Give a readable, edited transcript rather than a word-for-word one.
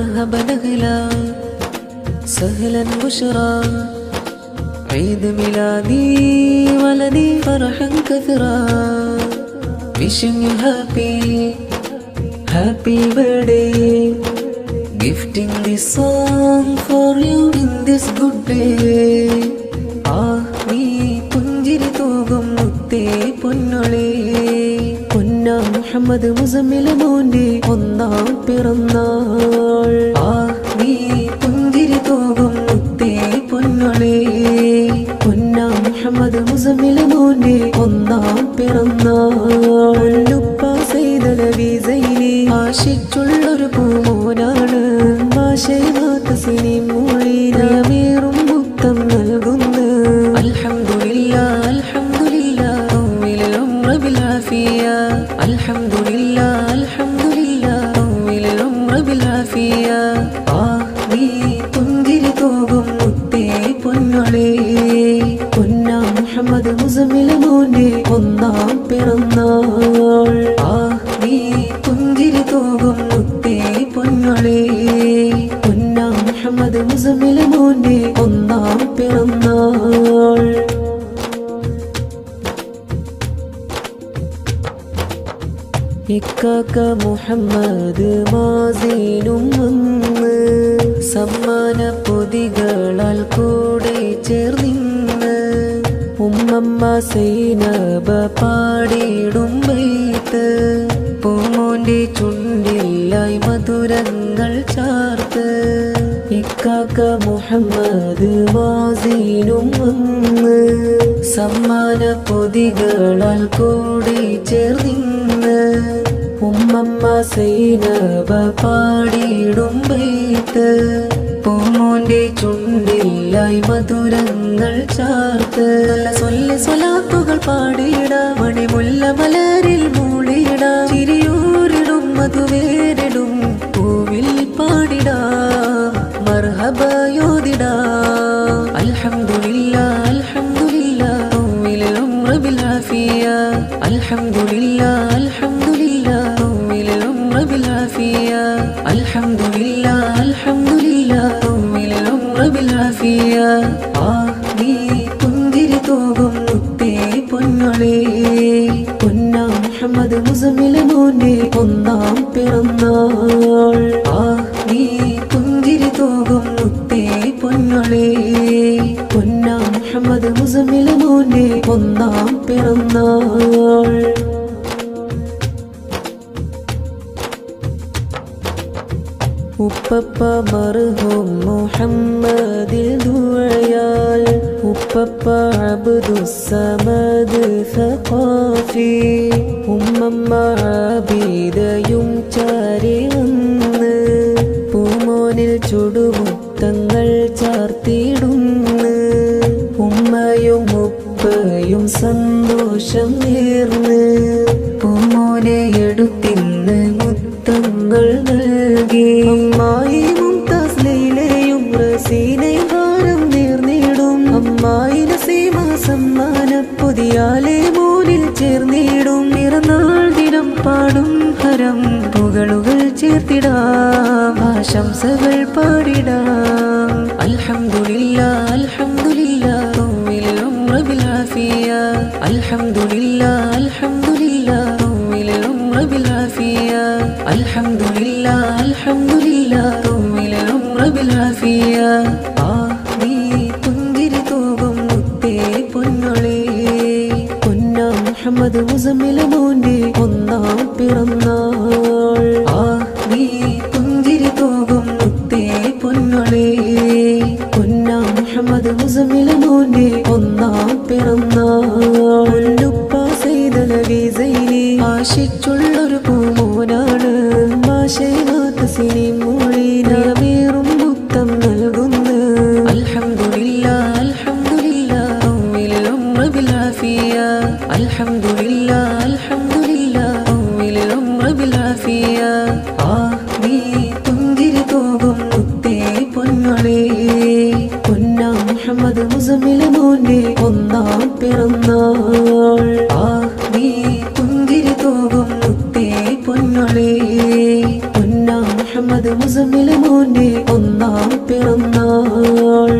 مرحبا أهلا سهلا بشرى عيد ميلادي ولدي فرحا كثرا wishing you happy birthday gifting this song for you in this good day നീ പുഞ്ചിരി തൂകും മുത്തേ പൊന്നോളേ പൊന്നാ മുഹമ്മദ് മുസമ്മിൽ മോന്റെ ഒന്നാം പിറന്നാൾ നീ പുഞ്ചിരി തൂകും മുത്തേ പൊന്നോളേ പൊന്നാ മുഹമ്മദ് മുസമ്മിൽ മോന്റെ ഒന്നാം പിറന്നാൾ ഉപ്പ സൈദലവി സൈനി ആശിച്ചുള്ളൊരു പൂമോനാണ് മാഷേമാത്ത സിനി മൂളിനമേറും മുത്തം നൽകുന്നു الحمدلله الحمدلله طول العمر بالعافية الحمدلله الحمدلله طول العمر بالعافية നീ പുഞ്ചിരി തൂകും മുത്തേ പൊന്നോളേ പൊന്നാ മുഹമ്മദ് മുസമ്മിൽ മോന്റെ ഒന്നാം പിറന്നാൾ നീ പുഞ്ചിരി തൂകും മുത്തേ പൊന്നോളേ പൊന്നാ മുഹമ്മദ് മുസമ്മിൽ മോന്റെ ഒന്നാം പിറന്നാൾ ഇക്കാക്ക മുഹമ്മദ് മാസീനും വന്ന് സമ്മാന പൊതികളാൽ കൂടെ ചേർന്നിന്ന് ഉമ്മമ്മ സൈനബ പാടിയിടും ബൈത്ത് പൂമോന്റെ ചുണ്ടിലായി മധുരങ്ങൾ ചാർത്ത് ഇക്കാക്ക മുഹമ്മദ് മാസീനും വന്ന് സമ്മാന പൊതികളാൽ കൂടെ ചേർന്നിന്ന് ഉമ്മമ്മ സൈനബ പാടിയിടും ബൈത്ത് പൂമോന്റെ ചുണ്ടിലായി മധുരങ്ങൾ ചാർത്ത് നല്ല സ്വലാത്തുകൾ പാടിയിടാം മണിമുല്ല മലരിൽ മൂളിയിടാം ചിരിയൂരിടും മധുവേരിടും പൂവിൽ പാടിടാം മർഹബയോദിടാം അൽഹംദുലില്ലാഹ് അൽഹംദുലില്ലാഹ് طول العمر بالعافية الحمد لله الحمد لله طول العمر بالعافية الحمد لله الحمد لله طول العمر بالعافية നീ പുഞ്ചിരി തൂകും മുത്തേ പൊന്നോളേ പൊന്നാ മുഹമ്മദ് മുസമ്മിൽ മോന്റെ ഒന്നാം പിറന്നാൾ നീ പുഞ്ചിരി തൂകും മുത്തേ പൊന്നോളേ പൊന്നാ മുഹമ്മദ് മുസമ്മിൽ മോന്റെ ഒന്നാം പിറന്നാൾ ഉപ്പപ്പ മർഹൂം മുഹമ്മദിൽ ദുആയാൽ ഉപ്പപ്പ അബ്ദുസ്സമദ് സഖാഫി ഉമ്മമ്മ ആബിദയും ചാരി വന്ന് പൂമോനിൽ ചുടുമുത്തങ്ങൾ ചാർത്തിയിടുന്ന് ഉമ്മയും ഉപ്പയും സന്തോഷം നേർന്ന് പൂമോനെ എടുത്തിന്ന് മുത്തങ്ങൾ നൽകി അമ്മായി മുംതാസ് ലൈലയും റസീനയും ഹാരം നേർന്നിടും അമ്മായി നസീമ സമ്മാന പൊതിയാലെ മോനിൽ ചേർന്നിടും പിറന്നാൾ ദിനം പാടും ഹരം പുകളുകൾ ചേർത്തിടാം ആശംസകൾ പാടിടാം അൽഹംദുലില്ലാഹ് അൽഹംദുലില്ലാഹ് طول العمر بالعافية الحمد لله الحمد لله طول العمر بالعافية الحمد لله الحمد لله طول العمر بالعافية നീ പുഞ്ചിരി തൂകും മുത്തേ പൊന്നോളേ പൊന്നാ മുഹമ്മദ് മുസമ്മിൽ മോന്റെ ഒന്നാം പിറന്നാൾ നീ പുഞ്ചിരി തൂകും മുത്തേ പൊന്നോളേ പൊന്നാ മുഹമ്മദ് മുസമ്മിൽ മോന്റെ ഒന്നാം പിറന്നാൾ ഉപ്പ സൈദലവി സൈനി ആശിച്ചുള്ളൊരു പൂമോനാണ് മാഷേമാത്ത സിനി മൂളിനമേറും മുത്തം നൽകുന്നു അൽഹംദുലില്ലാഹ് അൽഹംദുലില്ലാഹ് طول العمر بالعافية الحمد لله الحمد لله طول العمر بالعافية നീ പുഞ്ചിരി തൂകും മുത്തേ പൊന്നോളേ പൊന്നാ മുഹമ്മദ് മുസമ്മിൽ മോന്റെ ഒന്നാം പിറന്നാൾ നീ പുഞ്ചിരി തൂകും മുത്തേ പൊന്നോളേ പൊന്നാ മുഹമ്മദ് മുസമ്മിൽ മോന്റെ ഒന്നാം പിറന്നാൾ.